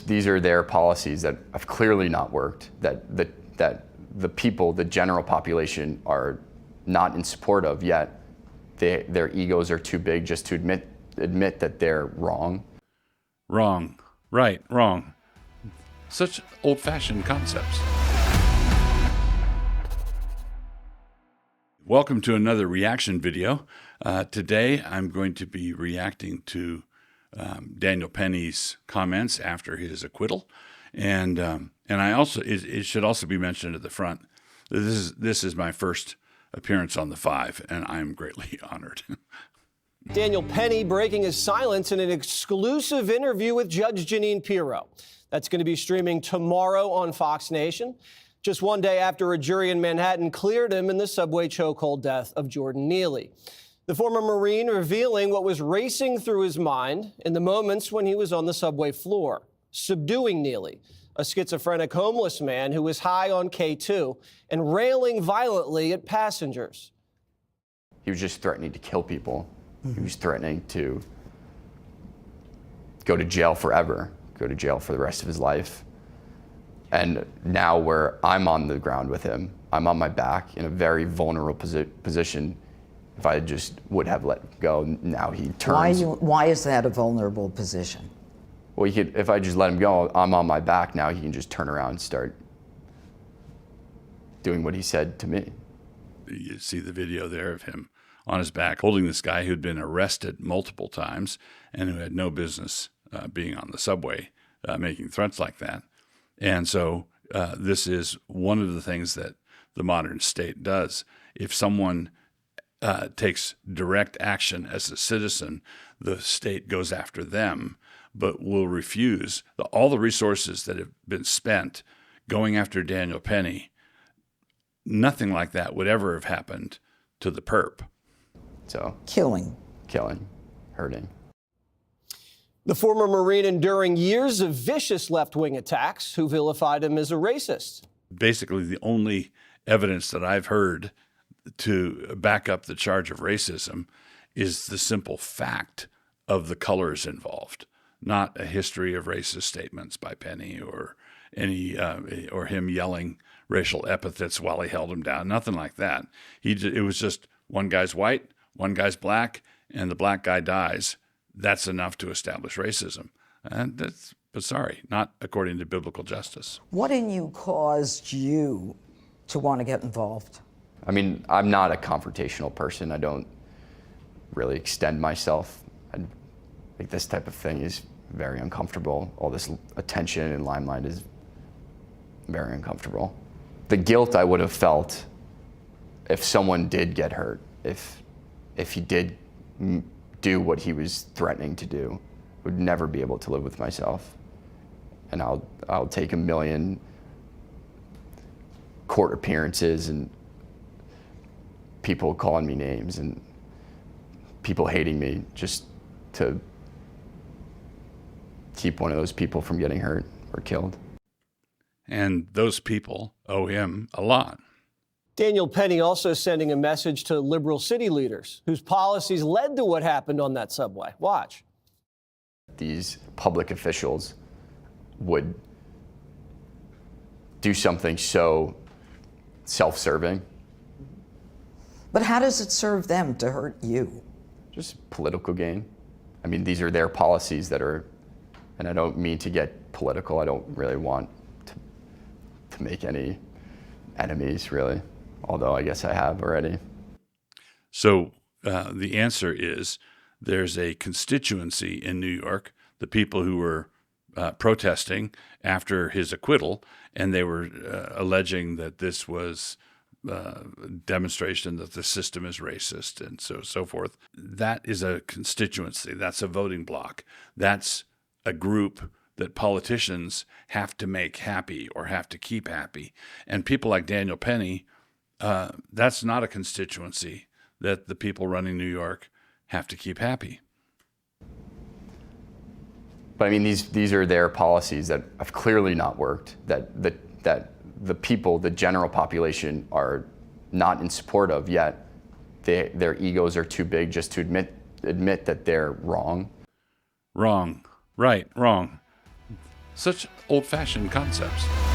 these are their policies that have clearly not worked, that the people, the general population, are not in support of, yet their egos are too big just to admit that they're wrong. Wrong. Right. Wrong. Such old-fashioned concepts. Welcome to another reaction video. Today I'm going to be reacting to Daniel Penny's comments after his acquittal, and I also it should also be mentioned at the front that this is my first appearance on the Five, and I'm greatly honored. Daniel Penny breaking his silence in an exclusive interview with Judge Jeanine Pirro. That's going to be streaming tomorrow on Fox Nation, just one day after a jury in Manhattan cleared him in the subway chokehold death of Jordan Neely. The former Marine revealing what was racing through his mind in the moments when he was on the subway floor, subduing Neely, a schizophrenic homeless man who was high on K2 and railing violently at passengers. He was just threatening to kill people. He was threatening to go to jail forever, go to jail for the rest of his life. And now where I'm on the ground with him, I'm on my back in a very vulnerable position. If I just would have let go, now he turns. Why is that a vulnerable position? Well, if I just let him go, I'm on my back now. He can just turn around and start doing what he said to me. You see the video there of him on his back holding this guy who'd been arrested multiple times and who had no business being on the subway making threats like that. And so this is one of the things that the modern state does. If someone takes direct action as a citizen, the state goes after them, but will refuse all the resources that have been spent going after Daniel Penny. Nothing like that would ever have happened to the perp. So Killing, hurting. The former Marine enduring years of vicious left-wing attacks who vilified him as a racist. Basically, the only evidence that I've heard to back up the charge of racism is the simple fact of the colors involved, not a history of racist statements by Penny or or him yelling racial epithets while he held him down. Nothing like that. It was just one guy's white, one guy's black, and the black guy dies. That's enough to establish racism. But sorry, not according to biblical justice. what in you caused you to want to get involved? I mean, I'm not a confrontational person. I don't really extend myself. I think this type of thing is very uncomfortable. All this attention and limelight is very uncomfortable. The guilt I would have felt if someone did get hurt, if he did do what he was threatening to do, would never be able to live with myself. And I'll take 1 million court appearances and people calling me names and people hating me just to keep one of those people from getting hurt or killed. And those people owe him a lot. Daniel Penny also sending a message to liberal city leaders whose policies led to what happened on that subway. Watch. These public officials would do something so self-serving. But how does it serve them to hurt you? Just political gain. I mean, these are their policies that are, and I don't mean to get political. I don't really want to make any enemies, really, although I guess I have already. So the answer is there's a constituency in New York, the people who were protesting after his acquittal, and they were alleging that this was demonstration that the system is racist and so forth. That is a constituency. That's a voting bloc. That's a group that politicians have to make happy or have to keep happy. And people like Daniel Penny, that's not a constituency that the people running New York have to keep happy. But I mean, these are their policies that have clearly not worked, that the people, the general population, are not in support of, yet their egos are too big just to admit that they're wrong. Wrong. Right. Wrong. Such old-fashioned concepts.